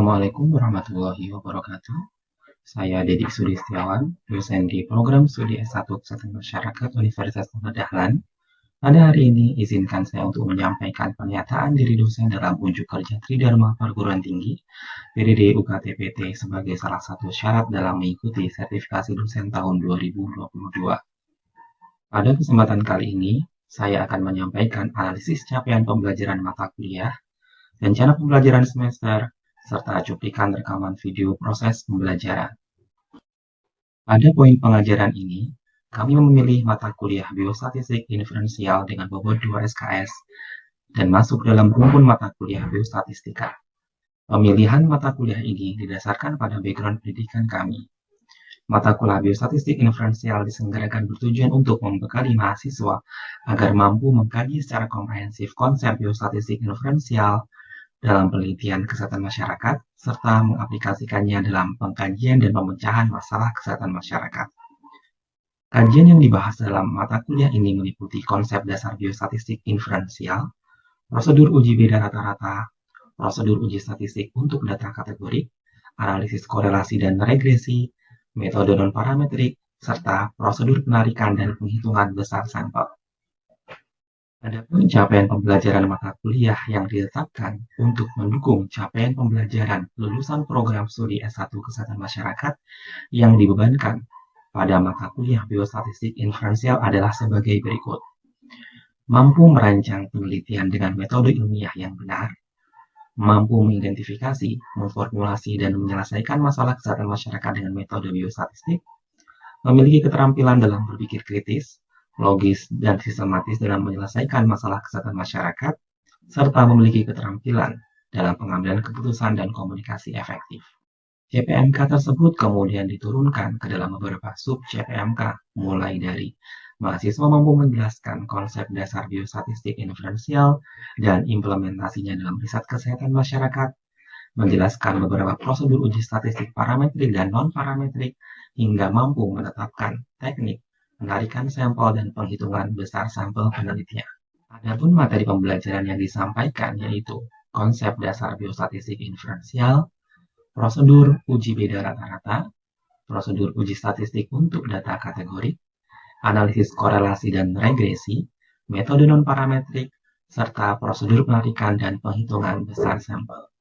Assalamualaikum warahmatullahi wabarakatuh. Saya Dedik Sulistiawan, dosen di program studi S1 Kesehatan Masyarakat Universitas Muhammad Dahlan. Pada hari ini, izinkan saya untuk menyampaikan pernyataan diri dosen dalam unjuk kerja Tridharma Perguruan Tinggi PDD UKTPT sebagai salah satu syarat dalam mengikuti sertifikasi dosen tahun 2022. Pada kesempatan kali ini, saya akan menyampaikan analisis capaian pembelajaran mata kuliah, rencana pembelajaran semester, serta cuplikan rekaman video proses pembelajaran. Pada poin pengajaran ini, kami memilih mata kuliah Biostatistik Inferensial dengan bobot 2 SKS dan masuk dalam rumpun mata kuliah Biostatistika. Pemilihan mata kuliah ini didasarkan pada background pendidikan kami. Mata kuliah Biostatistik Inferensial diselenggarakan bertujuan untuk membekali mahasiswa agar mampu mengkaji secara komprehensif konsep biostatistik inferensial dalam penelitian kesehatan masyarakat, serta mengaplikasikannya dalam pengkajian dan pemecahan masalah kesehatan masyarakat. Kajian yang dibahas dalam mata kuliah ini meliputi konsep dasar biostatistik inferensial, prosedur uji beda rata-rata, prosedur uji statistik untuk data kategorik, analisis korelasi dan regresi, metode non-parametrik, serta prosedur penarikan dan penghitungan besar sampel. Adapun capaian pembelajaran mata kuliah yang ditetapkan untuk mendukung capaian pembelajaran lulusan program studi S1 Kesehatan Masyarakat yang dibebankan pada mata kuliah Biostatistik Inferensial adalah sebagai berikut. Mampu merancang penelitian dengan metode ilmiah yang benar, mampu mengidentifikasi, memformulasi, dan menyelesaikan masalah kesehatan masyarakat dengan metode biostatistik, memiliki keterampilan dalam berpikir kritis, logis, dan sistematis dalam menyelesaikan masalah kesehatan masyarakat, serta memiliki keterampilan dalam pengambilan keputusan dan komunikasi efektif. CPMK tersebut kemudian diturunkan ke dalam beberapa sub CPMK, mulai dari mahasiswa mampu menjelaskan konsep dasar biostatistik inferensial dan implementasinya dalam riset kesehatan masyarakat, menjelaskan beberapa prosedur uji statistik parametrik dan non-parametrik, hingga mampu menetapkan teknik penarikan sampel dan penghitungan besar sampel penelitian. Adapun materi pembelajaran yang disampaikan yaitu konsep dasar biostatistik inferensial, prosedur uji beda rata-rata, prosedur uji statistik untuk data kategorik, analisis korelasi dan regresi, metode non-parametrik, serta prosedur penarikan dan penghitungan besar sampel.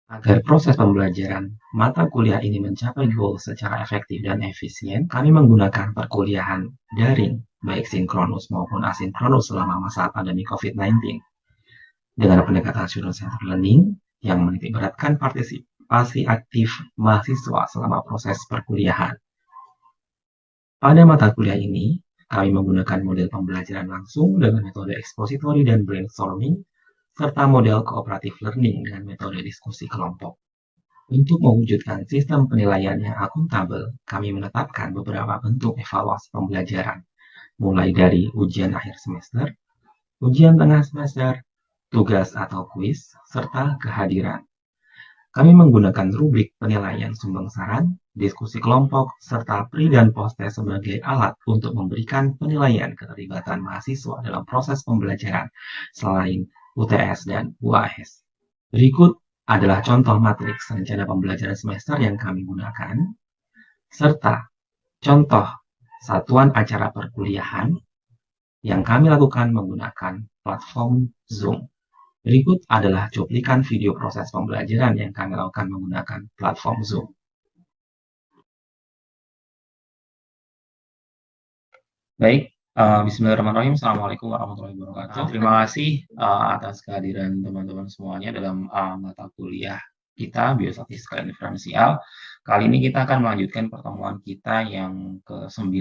Agar proses pembelajaran mata kuliah ini mencapai goal secara efektif dan efisien, kami menggunakan perkuliahan daring, baik sinkronus maupun asinkronus selama masa pandemi COVID-19, dengan pendekatan student-centered learning yang menitikberatkan partisipasi aktif mahasiswa selama proses perkuliahan. Pada mata kuliah ini, kami menggunakan model pembelajaran langsung dengan metode expository dan brainstorming, serta model cooperative learning dengan metode diskusi kelompok. Untuk mewujudkan sistem penilaian yang akuntabel, kami menetapkan beberapa bentuk evaluasi pembelajaran, mulai dari ujian akhir semester, ujian tengah semester, tugas atau kuis, serta kehadiran. Kami menggunakan rubrik penilaian sumbang saran, diskusi kelompok, serta pre dan post test sebagai alat untuk memberikan penilaian keterlibatan mahasiswa dalam proses pembelajaran selain UTS dan UAS. Berikut adalah contoh matriks rencana pembelajaran semester yang kami gunakan, serta contoh satuan acara perkuliahan yang kami lakukan menggunakan platform Zoom. Berikut adalah cuplikan video proses pembelajaran yang kami lakukan menggunakan platform Zoom. Baik, bismillahirrahmanirrahim. Assalamualaikum warahmatullahi wabarakatuh. Terima kasih atas kehadiran teman-teman semuanya dalam mata kuliah kita, Biostatistika Inferensial. Kali ini kita akan melanjutkan pertemuan kita yang ke-9,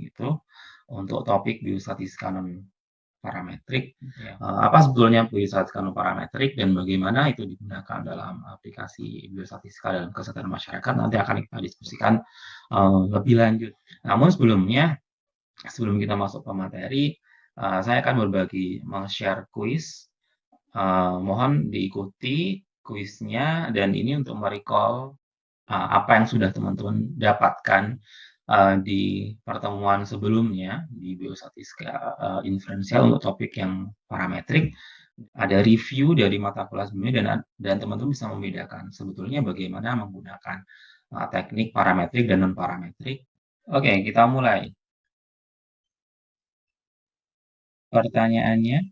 gitu, untuk topik biostatistika non-parametrik. Apa sebetulnya biostatistika non-parametrik dan bagaimana itu digunakan dalam aplikasi biostatistika dalam kesehatan masyarakat, nanti akan kita diskusikan lebih lanjut. Namun sebelum kita masuk ke materi, saya akan share kuis. Mohon diikuti kuisnya, dan ini untuk merecall apa yang sudah teman-teman dapatkan di pertemuan sebelumnya di biostatistika inferensial untuk topik yang parametrik. Ada review dari mata kuliah sebelumnya dan teman-teman bisa membedakan sebetulnya bagaimana menggunakan teknik parametrik dan non parametrik. Oke, kita mulai. Pertanyaannya,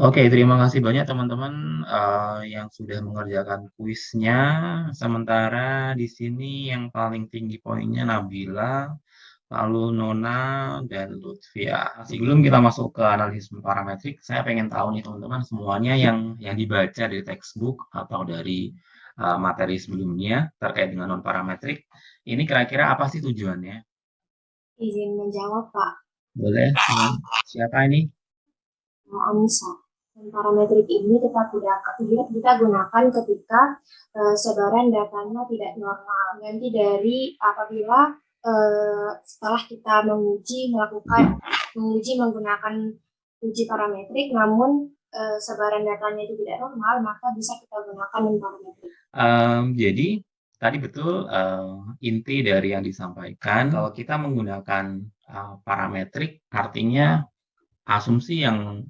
oke, terima kasih banyak teman-teman yang sudah mengerjakan kuisnya. Sementara di sini yang paling tinggi poinnya Nabila, lalu Nona, dan Lutfia. Sebelum kita masuk ke analisis parametrik, saya pengen tahu nih teman-teman semuanya yang dibaca dari textbook atau dari materi sebelumnya terkait dengan non parametrik. Ini kira-kira apa sih tujuannya? Izin menjawab, Pak. Boleh? Siapa ini? Anissa. Dan parametrik ini kita gunakan ketika sebaran datanya tidak normal. Nanti dari apabila setelah kita menguji menggunakan uji parametrik, namun sebaran datanya itu tidak normal, maka bisa kita gunakan non parametrik. Jadi tadi betul inti dari yang disampaikan. Kalau kita menggunakan parametrik, artinya asumsi yang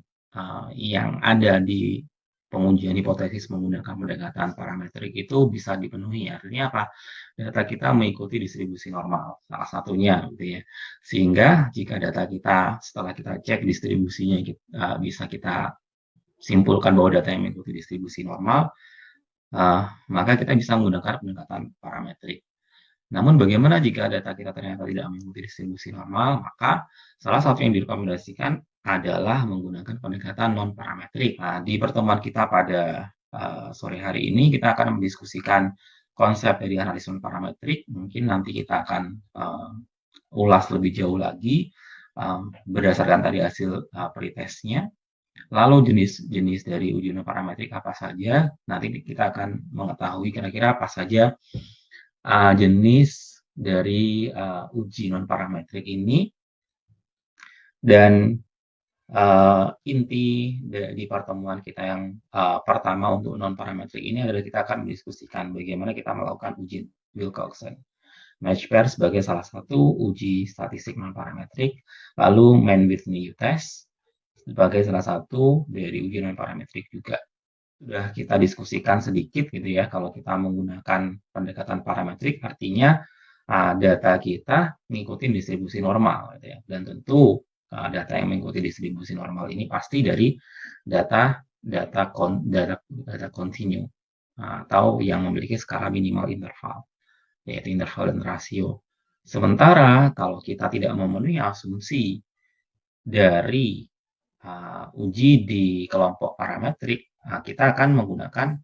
ada di pengujian hipotesis menggunakan pendekatan parametrik itu bisa dipenuhi. Artinya apa? Data kita mengikuti distribusi normal, salah satunya, gitu ya. Sehingga jika data kita setelah kita cek distribusinya bisa kita simpulkan bahwa data yang mengikuti distribusi normal, maka kita bisa menggunakan pendekatan parametrik. Namun bagaimana jika data kita ternyata tidak mengikuti distribusi normal, maka salah satu yang direkomendasikan adalah menggunakan pendekatan non-parametrik. Nah, di pertemuan kita pada sore hari ini, kita akan mendiskusikan konsep dari analisis non-parametrik. Mungkin nanti kita akan ulas lebih jauh lagi berdasarkan tadi hasil pretestnya. Lalu jenis-jenis dari uji non-parametrik apa saja, nanti kita akan mengetahui kira-kira apa saja jenis dari uji non parametrik ini, dan inti di pertemuan kita yang pertama untuk non parametrik ini adalah kita akan mendiskusikan bagaimana kita melakukan uji Wilcoxon match pair sebagai salah satu uji statistik non parametrik, lalu Mann-Whitney test sebagai salah satu dari uji non parametrik juga. Sudah kita diskusikan sedikit gitu ya, kalau kita menggunakan pendekatan parametrik artinya data kita mengikuti distribusi normal gitu ya. Dan tentu data yang mengikuti distribusi normal ini pasti dari data kontinu atau yang memiliki skala minimal interval, yaitu interval dan rasio. Sementara kalau kita tidak memenuhi asumsi dari uji di kelompok parametrik, kita akan menggunakan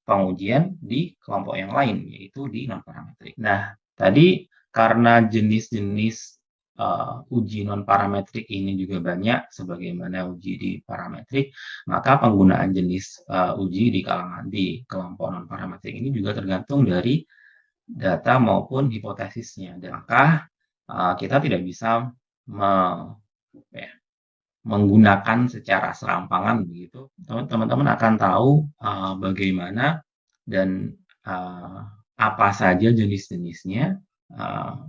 pengujian di kelompok yang lain, yaitu di non-parametrik. Nah, tadi karena jenis-jenis uji non-parametrik ini juga banyak, sebagaimana uji di parametrik, maka penggunaan jenis uji di kelompok non-parametrik ini juga tergantung dari data maupun hipotesisnya. Dan maka kita tidak bisa menggunakan secara serampangan begitu. Teman-teman akan tahu bagaimana dan apa saja jenis-jenisnya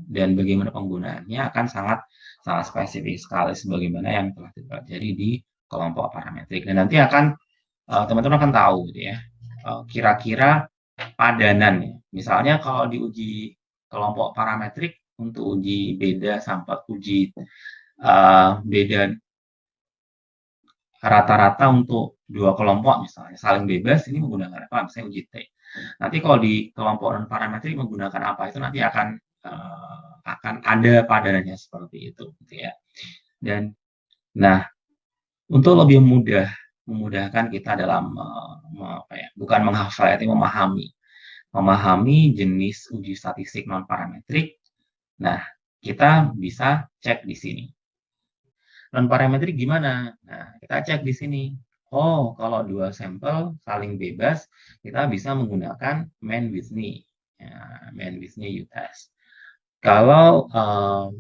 dan bagaimana penggunaannya akan sangat sangat spesifik sekali sebagaimana yang telah terjadi di kelompok parametrik. Dan nanti akan teman-teman akan tahu gitu ya kira-kira padanan ya. Misalnya kalau diuji kelompok parametrik untuk uji beda sampai uji beda rata-rata untuk dua kelompok misalnya saling bebas, ini menggunakan apa? Misalnya uji T. Nanti kalau di kelompok non parametrik menggunakan apa itu nanti akan ada padanannya seperti itu, gitu ya. Dan nah, untuk lebih memudahkan kita dalam bukan menghafal, tapi memahami jenis uji statistik non parametrik. Nah, kita bisa cek di sini. Non parametrik gimana? Nah, kita cek di sini. Oh, kalau dua sampel saling bebas, kita bisa menggunakan Mann-Whitney. Ya, Mann-Whitney U-test. Kalau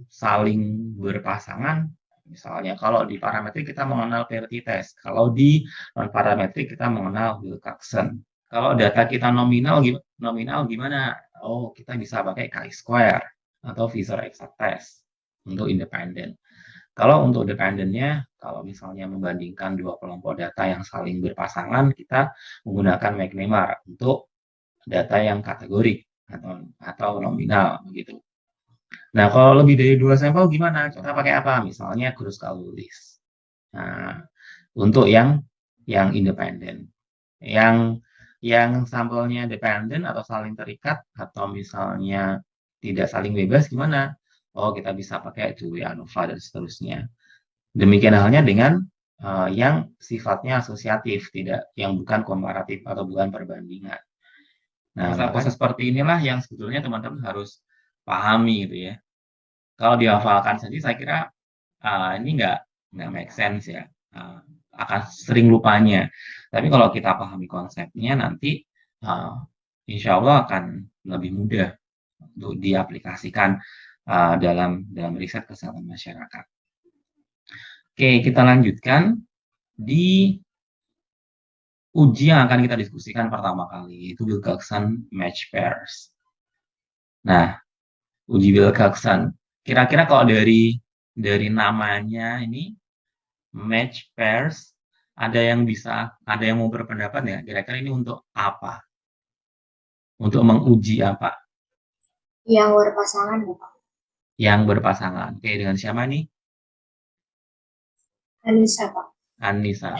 saling berpasangan, misalnya kalau di parametrik kita mengenal Peretti test, kalau di non parametrik kita mengenal Wilcoxon. Kalau data kita nominal gimana? Oh, kita bisa pakai chi-square atau Fisher exact test. untuk independen. Kalau untuk dependennya, kalau misalnya membandingkan dua kelompok data yang saling berpasangan, kita menggunakan McNemar untuk data yang kategorik atau nominal begitu. Nah, kalau lebih dari dua sampel gimana? Kita pakai apa? Misalnya Kruskal-Wallis. Nah, untuk yang independen, yang yang sampelnya dependen atau saling terikat atau misalnya tidak saling bebas gimana? Oh, kita bisa pakai Dewey ANOVA dan seterusnya. Demikian halnya dengan yang sifatnya asosiatif, tidak yang bukan komparatif atau bukan perbandingan. Nah, proses seperti inilah yang sebetulnya teman-teman harus pahami gitu ya. Kalau dihafalkan saja saya kira ini nggak make sense ya. Uh, akan sering lupanya. Tapi kalau kita pahami konsepnya nanti uh, insya Allah akan lebih mudah untuk diaplikasikan dalam riset kesehatan masyarakat. Oke, kita lanjutkan di uji yang akan kita diskusikan pertama kali, itu Wilcoxon Match Pairs. Nah, uji Wilcoxon. Kira-kira kalau dari namanya ini, Match Pairs, ada yang mau berpendapat ya, kira-kira ini untuk apa? Untuk menguji apa? Yang berpasangan, Bapak. Yang berpasangan. Oke, dengan siapa nih? Anissa, Pak. Anissa.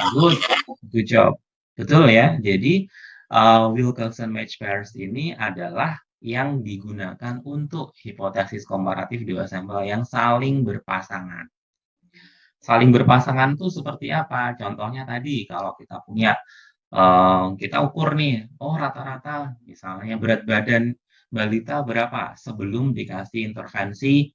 Good job. Betul ya. Jadi Wilcoxon Match Pairs ini adalah yang digunakan untuk hipotesis komparatif dua sampel yang saling berpasangan. Saling berpasangan itu seperti apa? Contohnya tadi kalau kita punya kita ukur nih, oh rata-rata misalnya berat badan balita berapa sebelum dikasih intervensi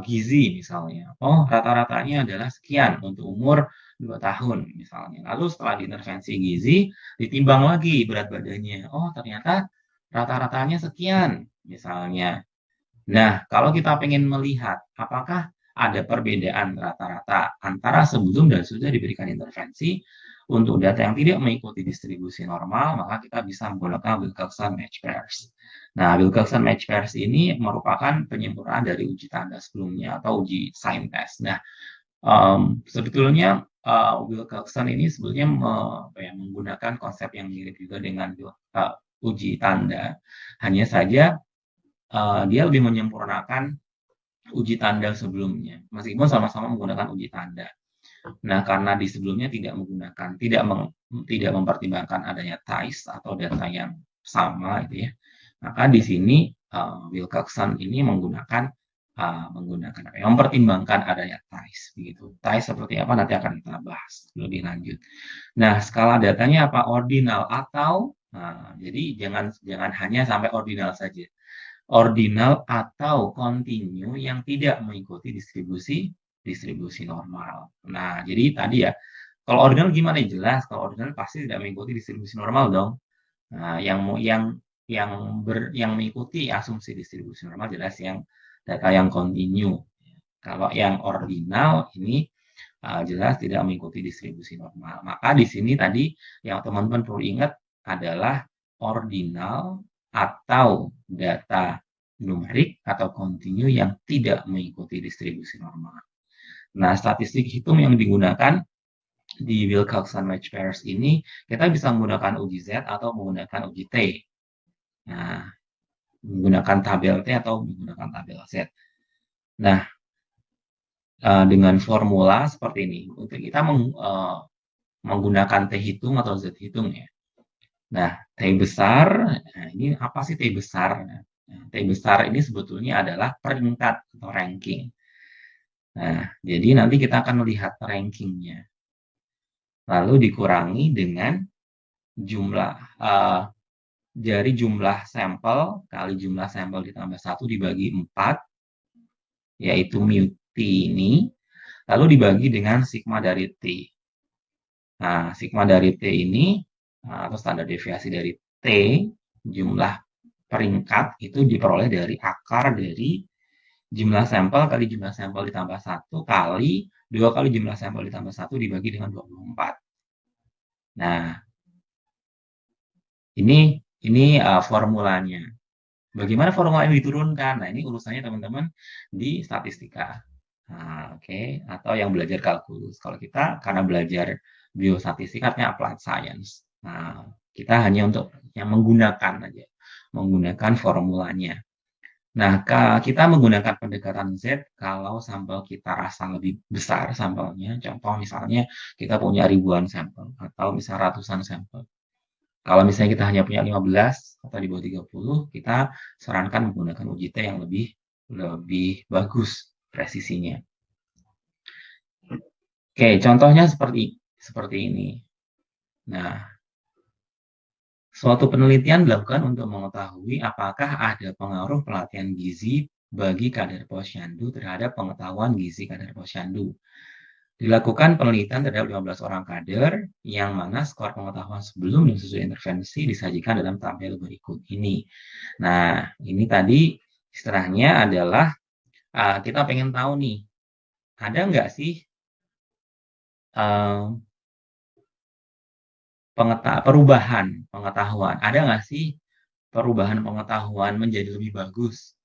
gizi misalnya. Oh rata-ratanya adalah sekian untuk umur 2 tahun misalnya. Lalu setelah diintervensi gizi, ditimbang lagi berat badannya. Oh ternyata rata-ratanya sekian misalnya. Nah, kalau kita ingin melihat apakah ada perbedaan rata-rata antara sebelum dan sudah diberikan intervensi untuk data yang tidak mengikuti distribusi normal, maka kita bisa menggunakan Wilcoxon Match Pairs. Nah, Wilcoxon Match Pairs ini merupakan penyempurnaan dari uji tanda sebelumnya atau uji sign test. Nah, sebetulnya Wilcoxon ini sebetulnya menggunakan konsep yang mirip juga dengan uji tanda. Hanya saja dia lebih menyempurnakan uji tanda sebelumnya, meskipun sama-sama menggunakan uji tanda. Nah, karena di sebelumnya tidak mempertimbangkan adanya ties atau data yang sama, gitu ya. Maka di sini Wilcoxon ini mempertimbangkan adanya ties, begitu. Ties seperti apa nanti akan kita bahas lebih lanjut. Nah, skala datanya apa? Ordinal atau jadi jangan hanya sampai ordinal saja. Ordinal atau kontinu yang tidak mengikuti distribusi normal. Nah, jadi tadi ya, kalau ordinal gimana? Jelas, kalau ordinal pasti tidak mengikuti distribusi normal dong. Nah, yang mengikuti asumsi distribusi normal jelas yang data yang kontinu. Kalau yang ordinal ini jelas tidak mengikuti distribusi normal. Maka di sini tadi yang teman-teman perlu ingat adalah ordinal atau data numerik atau kontinu yang tidak mengikuti distribusi normal. Nah, statistik hitung yang digunakan di Wilcoxon Match Pairs ini, kita bisa menggunakan uji Z atau menggunakan uji T. Nah, menggunakan tabel T atau menggunakan tabel Z. Nah, dengan formula seperti ini, untuk kita menggunakan T hitung atau Z hitung ya. Nah, T besar, nah ini apa sih T besar? Nah, T besar ini sebetulnya adalah peringkat atau ranking. Nah, jadi nanti kita akan melihat rankingnya. Lalu dikurangi dengan dari jumlah sampel kali jumlah sampel ditambah 1 dibagi 4, yaitu mu T ini, lalu dibagi dengan sigma dari T. Nah, sigma dari T ini, atau standar deviasi dari T, jumlah peringkat itu diperoleh dari akar dari jumlah sampel kali jumlah sampel ditambah 1 kali 2 kali jumlah sampel ditambah 1 dibagi dengan 24. Nah, ini formulanya. Bagaimana formula ini diturunkan? Nah, ini urusannya teman-teman di statistika. Nah, oke. Atau yang belajar kalkulus. Kalau kita karena belajar biostatistik artinya applied science. Nah, kita hanya untuk yang menggunakan aja, menggunakan formulanya. Nah, kita menggunakan pendekatan Z kalau sampel kita rasa lebih besar sampelnya. Contoh misalnya kita punya ribuan sampel atau misalnya ratusan sampel. Kalau misalnya kita hanya punya 15 atau di bawah 30, kita sarankan menggunakan uji T yang lebih lebih bagus presisinya. Oke, contohnya seperti ini. Nah, suatu penelitian dilakukan untuk mengetahui apakah ada pengaruh pelatihan gizi bagi kadar posyandu terhadap pengetahuan gizi kadar posyandu. Dilakukan penelitian terhadap 15 orang kader yang mana skor pengetahuan sebelum dan sesudah intervensi disajikan dalam tabel berikut ini. Nah, ini tadi istilahnya adalah kita pengen tahu nih, ada nggak sih uh, perubahan pengetahuan? Ada nggak sih perubahan pengetahuan menjadi lebih bagus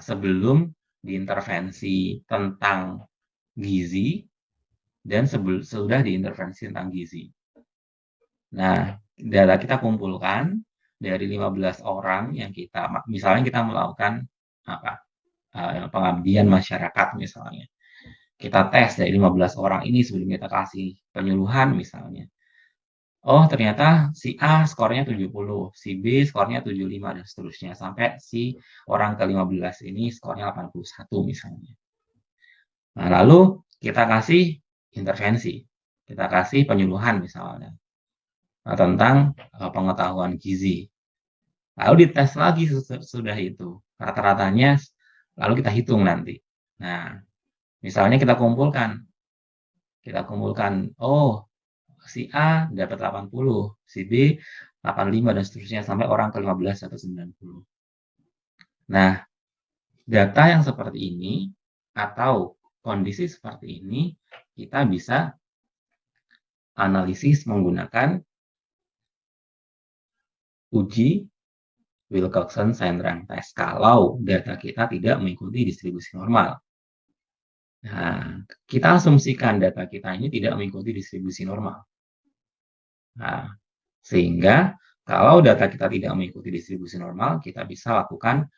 sebelum diintervensi tentang gizi dan sudah diintervensi tentang gizi? Nah, data kita kumpulkan dari 15 orang yang misalnya kita melakukan apa pengabdian masyarakat misalnya. Kita tes dari 15 orang ini sebelum kita kasih penyuluhan misalnya. Oh, ternyata si A skornya 70, si B skornya 75, dan seterusnya. Sampai si orang ke-15 ini skornya 81 misalnya. Nah, lalu kita kasih intervensi. Kita kasih penyuluhan misalnya. Tentang pengetahuan gizi. Lalu dites lagi sudah itu. Rata-ratanya, lalu kita hitung nanti. Nah, misalnya kita kumpulkan. Oh, si A dapat 80, si B 85 dan seterusnya sampai orang ke-15 atau 90. Nah, data yang seperti ini atau kondisi seperti ini kita bisa analisis menggunakan uji Wilcoxon-Sandring test kalau data kita tidak mengikuti distribusi normal. Nah, kita asumsikan data kita ini tidak mengikuti distribusi normal. Nah, sehingga kalau data kita tidak mengikuti distribusi normal, kita bisa lakukan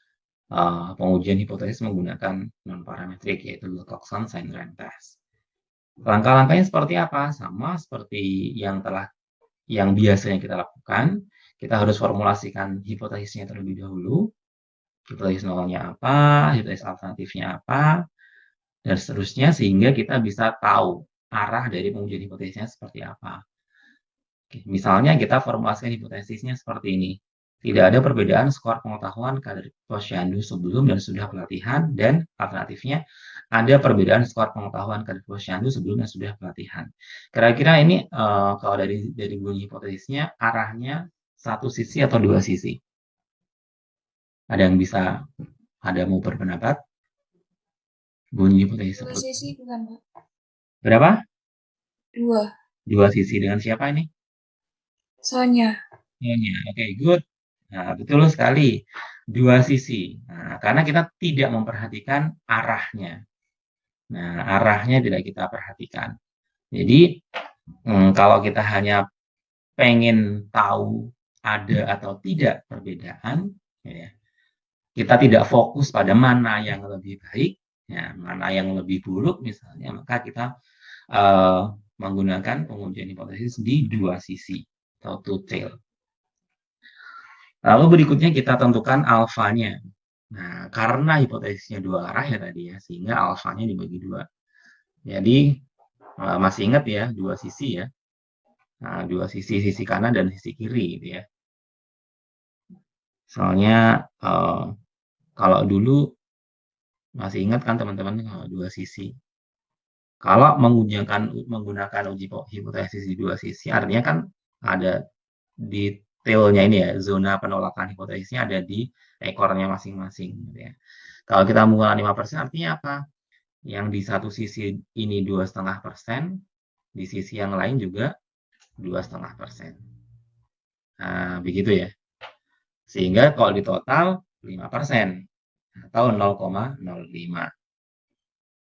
pengujian hipotesis menggunakan non-parametrik, yaitu Wilcoxon-Sandring test. Langkah-langkahnya seperti apa? Sama seperti yang biasanya kita lakukan. Kita harus formulasikan hipotesisnya terlebih dahulu. Hipotesis nolnya apa, hipotesis alternatifnya apa, dan seterusnya sehingga kita bisa tahu arah dari pengujian hipotesisnya seperti apa. Misalnya kita formulasikan hipotesisnya seperti ini. Tidak ada perbedaan skor pengetahuan kadar posyandu sebelum dan sudah pelatihan, dan alternatifnya ada perbedaan skor pengetahuan kadar posyandu sebelum dan sudah pelatihan. Kira-kira ini kalau dari bunyi hipotesisnya arahnya satu sisi atau dua sisi? Ada yang mau berpendapat? Bunyi hipotesis Dua seperti sisi bukan, Pak? berapa? Dua. Dua sisi dengan siapa ini? Soalnya. Oke, good. Nah, betul sekali. Dua sisi. Nah, karena kita tidak memperhatikan arahnya. Nah, arahnya tidak kita perhatikan. Jadi, kalau kita hanya pengen tahu ada atau tidak perbedaan, ya, kita tidak fokus pada mana yang lebih baik, ya, mana yang lebih buruk misalnya, maka kita menggunakan pengujian hipotesis di dua sisi atau two tail. Lalu berikutnya kita tentukan alfanya. Nah, karena hipotesisnya dua arah ya tadi ya, sehingga alfanya dibagi dua. Jadi, masih ingat ya, dua sisi ya. Nah, dua sisi kanan dan sisi kiri gitu ya. Soalnya, kalau dulu masih ingat kan teman-teman dua sisi. Kalau menggunakan uji hipotesis di dua sisi, artinya kan ada detailnya ini ya, zona penolakan hipotesisnya ada di ekornya masing-masing. Gitu ya. Kalau kita menggunakan 5%, artinya apa? Yang di satu sisi ini 2,5%, di sisi yang lain juga 2,5%. Nah, begitu ya. Sehingga kalau di total 5% atau 0,05.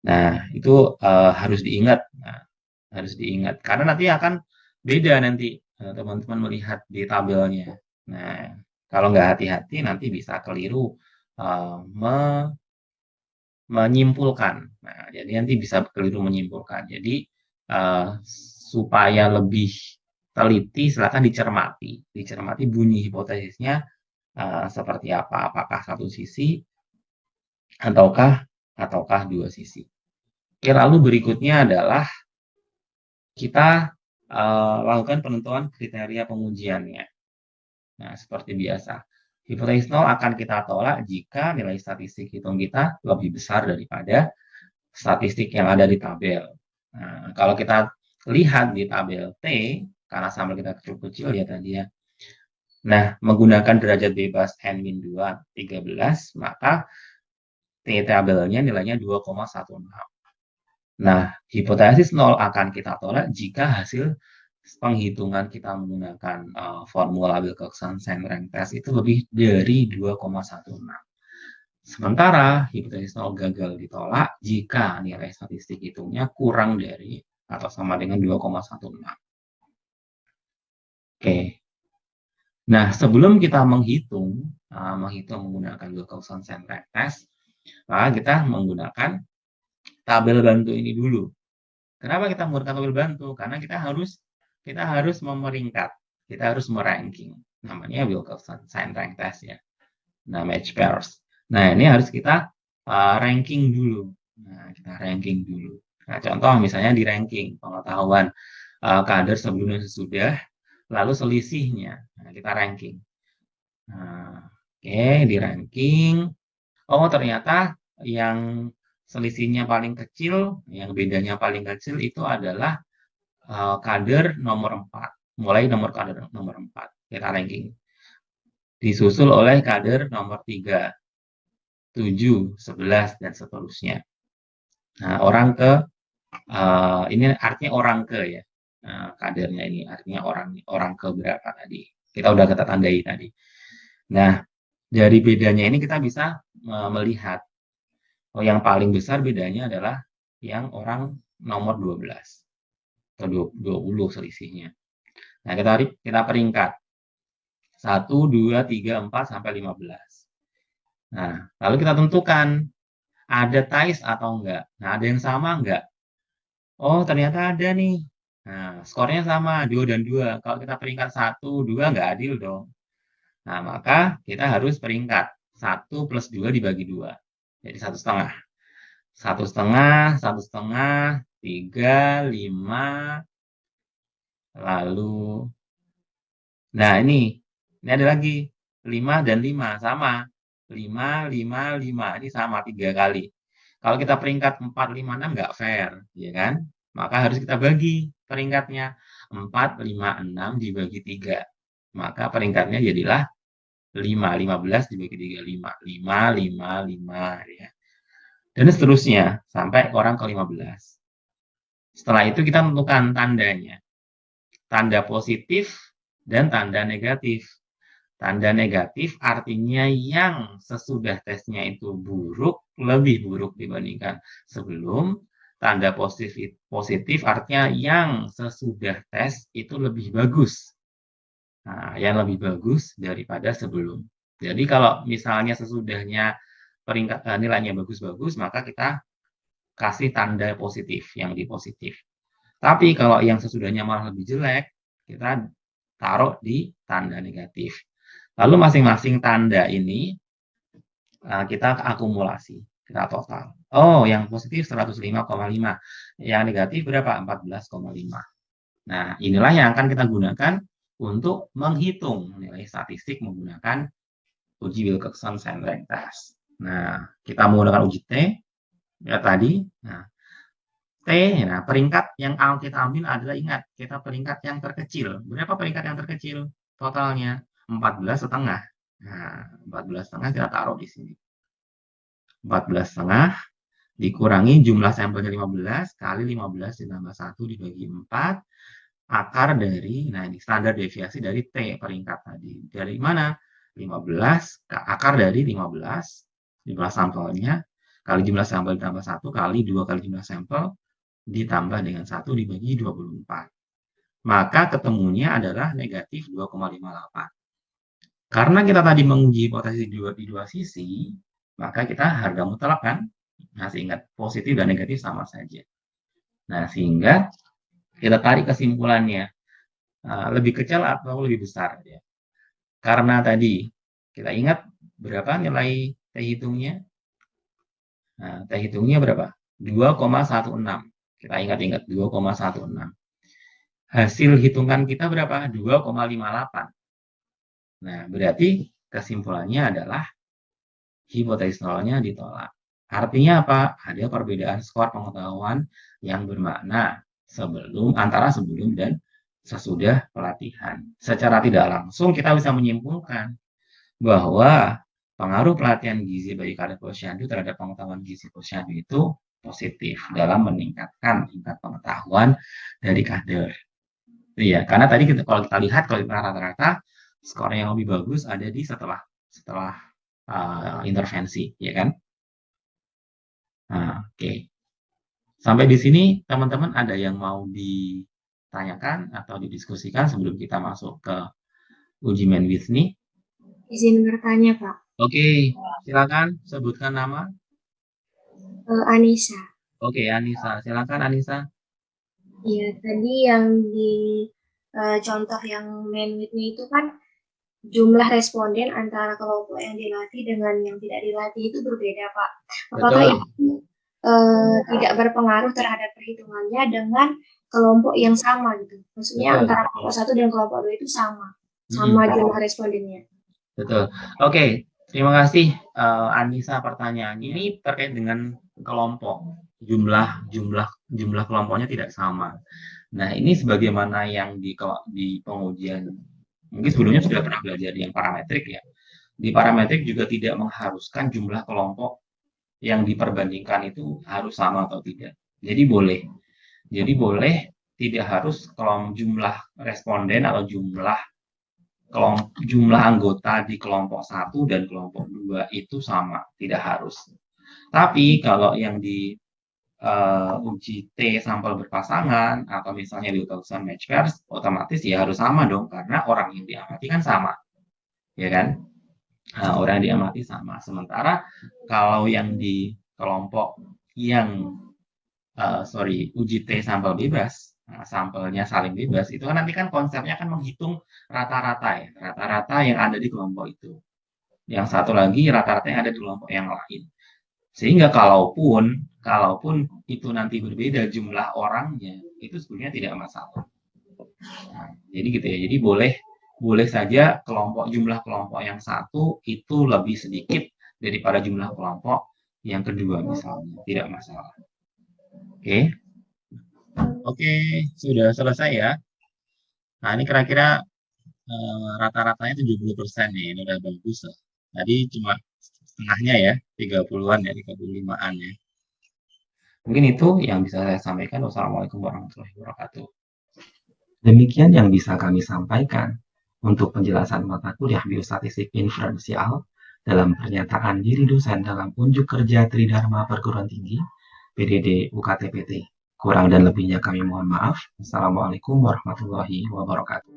Nah, itu harus diingat. Nah, harus diingat karena nanti akan beda nanti teman-teman melihat di tabelnya. Nah, kalau nggak hati-hati nanti bisa keliru menyimpulkan. Nah, jadi nanti bisa keliru menyimpulkan. Jadi supaya lebih teliti, silakan dicermati. Dicermati bunyi hipotesisnya seperti apa. Apakah satu sisi ataukah dua sisi. Oke, lalu berikutnya adalah kita lakukan penentuan kriteria pengujiannya. Nah, seperti biasa. Hipotesis nol akan kita tolak jika nilai statistik hitung kita lebih besar daripada statistik yang ada di tabel. Nah, kalau kita lihat di tabel T, karena sampel kita kecil-kecil ya tadi ya. Nah, menggunakan derajat bebas N-2, 13, maka T tabelnya nilainya 2,16. Nah, hipotesis nol akan kita tolak jika hasil penghitungan kita menggunakan formula Wilcoxon Rank Test itu lebih dari 2,16. Sementara hipotesis nol gagal ditolak jika nilai statistik hitungnya kurang dari atau sama dengan 2,16. Oke. Nah, sebelum kita menghitung menggunakan Wilcoxon Rank Test, maka kita menggunakan tabel bantu ini dulu. Kenapa kita menggunakan tabel bantu? Karena kita harus memeringkat, kita harus meranking. Namanya Wilcoxon Rank Test ya. Nah, match pairs. Nah, ini harus kita ranking dulu. Nah, kita ranking dulu. Nah, contoh misalnya di ranking pengetahuan kader sebelum dan sesudah, lalu selisihnya. Nah, kita ranking. Nah, oke, di ranking. Oh, ternyata yang selisihnya paling kecil, yang bedanya paling kecil itu adalah kader nomor 4. Mulai kader nomor 4. Kita ranking. Disusul oleh kader nomor 3. 7, 11, dan seterusnya. Nah, ini artinya orang ke ya. Nah, kadernya ini artinya orang ke berapa tadi. Kita udah kita tandai tadi. Nah, dari bedanya ini kita bisa melihat yang paling besar bedanya adalah yang orang nomor 12 atau 20 selisihnya. Nah, kita peringkat 1, 2, 3, 4 sampai 15. Nah, lalu kita tentukan ada ties atau enggak. Nah, ada yang sama enggak? Oh, ternyata ada nih. Nah, skornya sama, 2 dan 2. Kalau kita peringkat 1, 2 enggak adil dong. Nah, maka kita harus peringkat 1 plus 2 dibagi 2. Jadi 1,5. 1,5, 1,5, 3, 5, lalu. Nah, ini ada lagi. 5 dan 5, sama. 5, 5, 5. Ini sama 3 kali. Kalau kita peringkat 4, 5, 6 nggak fair, ya kan? Maka harus kita bagi peringkatnya. 4, 5, 6 dibagi 3. Maka peringkatnya jadilah 5, 15 dibagi 3, 5. 5, 5, 5, ya. Dan seterusnya, sampai orang ke 15. Setelah itu kita tentukan tandanya. Tanda positif dan tanda negatif. Tanda negatif artinya yang sesudah tesnya itu buruk, lebih buruk dibandingkan sebelum. Tanda positif artinya yang sesudah tes itu lebih bagus. Nah, yang lebih bagus daripada sebelum. Jadi kalau misalnya sesudahnya nilainya bagus-bagus, maka kita kasih tanda positif, yang lebih positif. Tapi kalau yang sesudahnya malah lebih jelek, kita taruh di tanda negatif. Lalu masing-masing tanda ini kita akumulasi, kita total. Oh, yang positif 105,5. Yang negatif berapa? 14,5. Nah, inilah yang akan kita gunakan untuk menghitung nilai statistik menggunakan uji Wilcoxon Rank Test. Nah, kita menggunakan uji T ya tadi. Nah, T, nah peringkat yang kita ambil adalah ingat, kita peringkat yang terkecil. Berapa peringkat yang terkecil? Totalnya 14,5. Nah, 14,5 kita taruh di sini. 14,5 dikurangi jumlah sampelnya 15 kali 15 ditambah 1 dibagi 4 akar dari, nah ini standar deviasi dari T peringkat tadi. Dari mana? 15 akar dari 15 jumlah sampelnya kali jumlah sampel ditambah 1 kali 2 kali jumlah sampel ditambah dengan 1 dibagi 24. Maka ketemunya adalah negatif 2,58. Karena kita tadi menguji hipotesis di dua sisi, maka kita harga mutlak kan? Masih ingat, positif dan negatif sama saja. Nah, sehingga kita tarik kesimpulannya, lebih kecil atau lebih besar ya. Karena tadi kita ingat berapa nilai T hitungnya? Nah, T hitungnya berapa? 2,16. Kita ingat-ingat 2,16. Hasil hitungan kita berapa? 2,58. Nah, berarti kesimpulannya adalah hipotesis nolnya ditolak. Artinya apa? Ada perbedaan skor pengetahuan yang bermakna antara sebelum dan sesudah pelatihan. Secara tidak langsung kita bisa menyimpulkan bahwa pengaruh pelatihan gizi bagi kader posyandu terhadap pengetahuan gizi posyandu itu positif dalam meningkatkan tingkat pengetahuan dari kader. Iya, karena tadi kalau kita lihat kalau kita rata-rata skor yang lebih bagus ada di setelah intervensi, ya kan? Nah, oke. Sampai di sini teman-teman ada yang mau ditanyakan atau didiskusikan sebelum kita masuk ke uji main with me? Izin bertanya, Pak. Oke, silakan sebutkan nama. Anissa. Oke, Anissa. Silakan Anissa. Iya, tadi yang di contoh yang main with me itu kan jumlah responden antara kelompok yang dilatih dengan yang tidak dilatih itu berbeda, Pak. Apakah Betul. itu tidak berpengaruh terhadap perhitungannya dengan kelompok yang sama gitu? Maksudnya Betul. antara kelompok 1 dan kelompok 2 itu sama jumlah respondennya. Betul. Oke, terima kasih Anissa pertanyaannya. Ini terkait dengan kelompok. Jumlah kelompoknya tidak sama. Nah, ini sebagaimana yang di pengujian, mungkin sebelumnya sudah pernah belajar yang parametrik ya. Di parametrik juga tidak mengharuskan jumlah kelompok yang diperbandingkan itu harus sama atau tidak. Jadi boleh tidak harus jumlah responden atau jumlah anggota di kelompok 1 dan kelompok 2 itu sama, tidak harus. Tapi kalau yang di uji T sampel berpasangan atau misalnya di ujian match pairs, otomatis ya harus sama dong karena orang yang diamati kan sama, ya kan? Nah, orang yang diamati sama. Sementara kalau yang di kelompok yang uji T sampel bebas, sampelnya saling bebas, itu kan nanti kan konsepnya akan menghitung rata-rata ya, rata-rata yang ada di kelompok itu. Yang satu lagi rata-rata yang ada di kelompok yang lain. Sehingga kalaupun itu nanti berbeda jumlah orangnya, itu sebenarnya tidak masalah. Nah, jadi gitu ya. Jadi boleh saja jumlah kelompok yang satu itu lebih sedikit daripada jumlah kelompok yang kedua misalnya, tidak masalah. Oke, sudah selesai ya. Nah, ini kira-kira rata-ratanya 70% nih, ini udah bagus lah. Tadi cuma setengahnya ya, 30-an ya, 35-an ya. Mungkin itu yang bisa saya sampaikan. Wassalamualaikum warahmatullahi wabarakatuh. Demikian yang bisa kami sampaikan untuk penjelasan mata kuliah biostatistik inferensial dalam pernyataan diri dosen dalam unjuk kerja Tridharma Perguruan Tinggi PDD UKTPT. Kurang dan lebihnya kami mohon maaf. Wassalamualaikum warahmatullahi wabarakatuh.